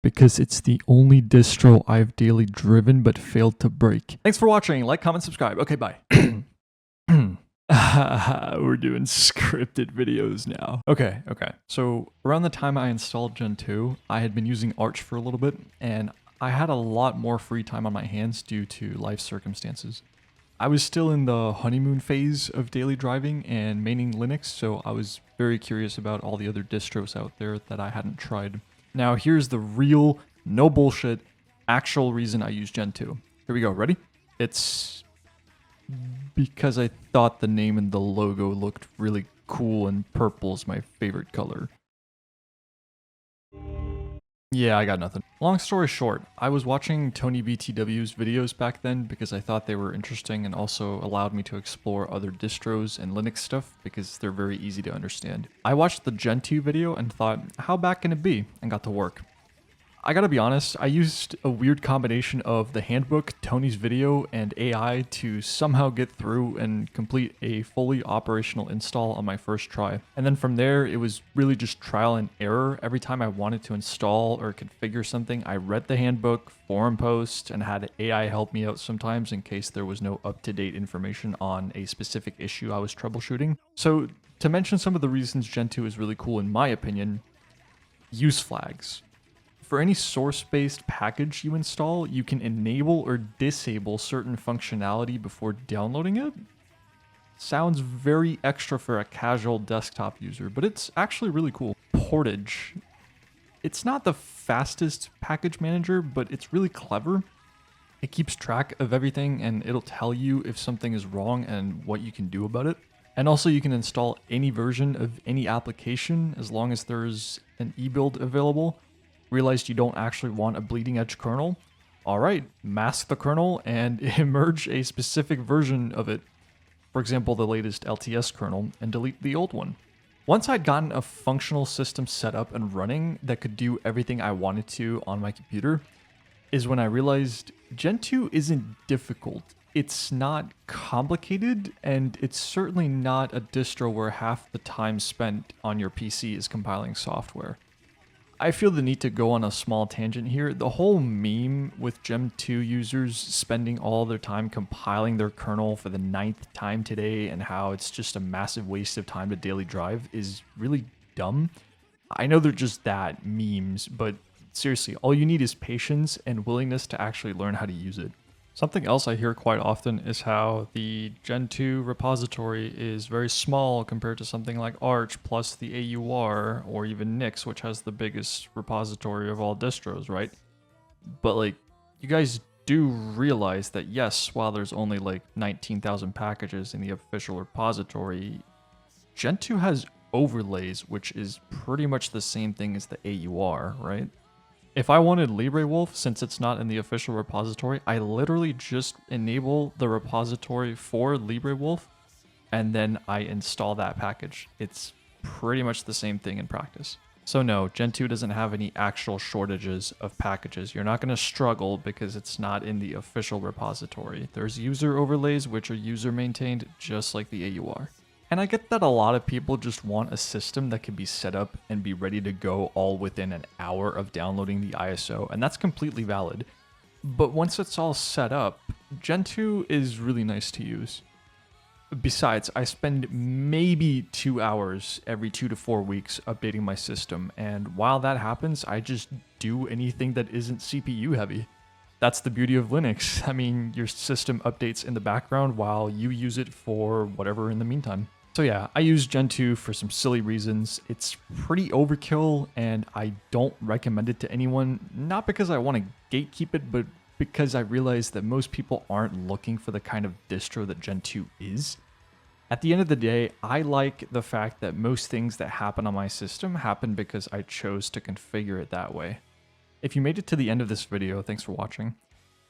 because it's the only distro I've daily driven but failed to break. Thanks for watching. Like, comment, subscribe. Okay, bye. We're doing scripted videos now. Okay. So around the time I installed Gentoo, I had been using Arch for a little bit, and I had a lot more free time on my hands due to life circumstances. I was still in the honeymoon phase of daily driving and maining Linux, so I was very curious about all the other distros out there that I hadn't tried. Now here's the real, no bullshit, actual reason I use Gentoo. Here we go, ready? It's because I thought the name and the logo looked really cool, and purple is my favorite color. Yeah, I got nothing. Long story short, I was watching Tony BTW's videos back then because I thought they were interesting and also allowed me to explore other distros and Linux stuff because they're very easy to understand. I watched the Gentoo video and thought, how bad can it be? And got to work. I gotta be honest, I used a weird combination of the handbook, Tony's video, and AI to somehow get through and complete a fully operational install on my first try. And then from there, it was really just trial and error. Every time I wanted to install or configure something, I read the handbook, forum posts, and had AI help me out sometimes in case there was no up-to-date information on a specific issue I was troubleshooting. So to mention some of the reasons Gentoo is really cool in my opinion, use flags. For any source-based package you install, you can enable or disable certain functionality before downloading it. Sounds very extra for a casual desktop user, but it's actually really cool. Portage. It's not the fastest package manager, but it's really clever. It keeps track of everything and it'll tell you if something is wrong and what you can do about it. And also you can install any version of any application as long as there's an e-build available. Realized you don't actually want a bleeding edge kernel? Alright, mask the kernel and emerge a specific version of it. For example, the latest LTS kernel, and delete the old one. Once I'd gotten a functional system set up and running that could do everything I wanted to on my computer, is when I realized Gentoo isn't difficult. It's not complicated, and it's certainly not a distro where half the time spent on your PC is compiling software. I feel the need to go on a small tangent here. The whole meme with Gentoo users spending all their time compiling their kernel for the 9th time today and how it's just a massive waste of time to daily drive is really dumb. I know they're just that, memes, but seriously, all you need is patience and willingness to actually learn how to use it. Something else I hear quite often is how the Gentoo repository is very small compared to something like Arch plus the AUR or even Nix, which has the biggest repository of all distros, right? But like, you guys do realize that yes, while there's only like 19,000 packages in the official repository, Gentoo has overlays, which is pretty much the same thing as the AUR, right? If I wanted LibreWolf, since it's not in the official repository, I literally just enable the repository for LibreWolf, and then I install that package. It's pretty much the same thing in practice. So no, Gentoo doesn't have any actual shortages of packages. You're not going to struggle because it's not in the official repository. There's user overlays, which are user maintained, just like the AUR. And I get that a lot of people just want a system that can be set up and be ready to go all within an hour of downloading the ISO, and that's completely valid. But once it's all set up, Gentoo is really nice to use. Besides, I spend maybe 2 hours every 2 to 4 weeks updating my system, and while that happens, I just do anything that isn't CPU heavy. That's the beauty of Linux. I mean, your system updates in the background while you use it for whatever in the meantime. So yeah, I use Gentoo for some silly reasons. It's pretty overkill and I don't recommend it to anyone, not because I want to gatekeep it, but because I realize that most people aren't looking for the kind of distro that Gentoo is. At the end of the day, I like the fact that most things that happen on my system happen because I chose to configure it that way. If you made it to the end of this video, thanks for watching.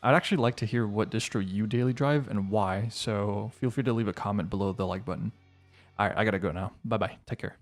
I'd actually like to hear what distro you daily drive and why, so feel free to leave a comment below the like button. Alright, I gotta go now. Bye bye. Take care.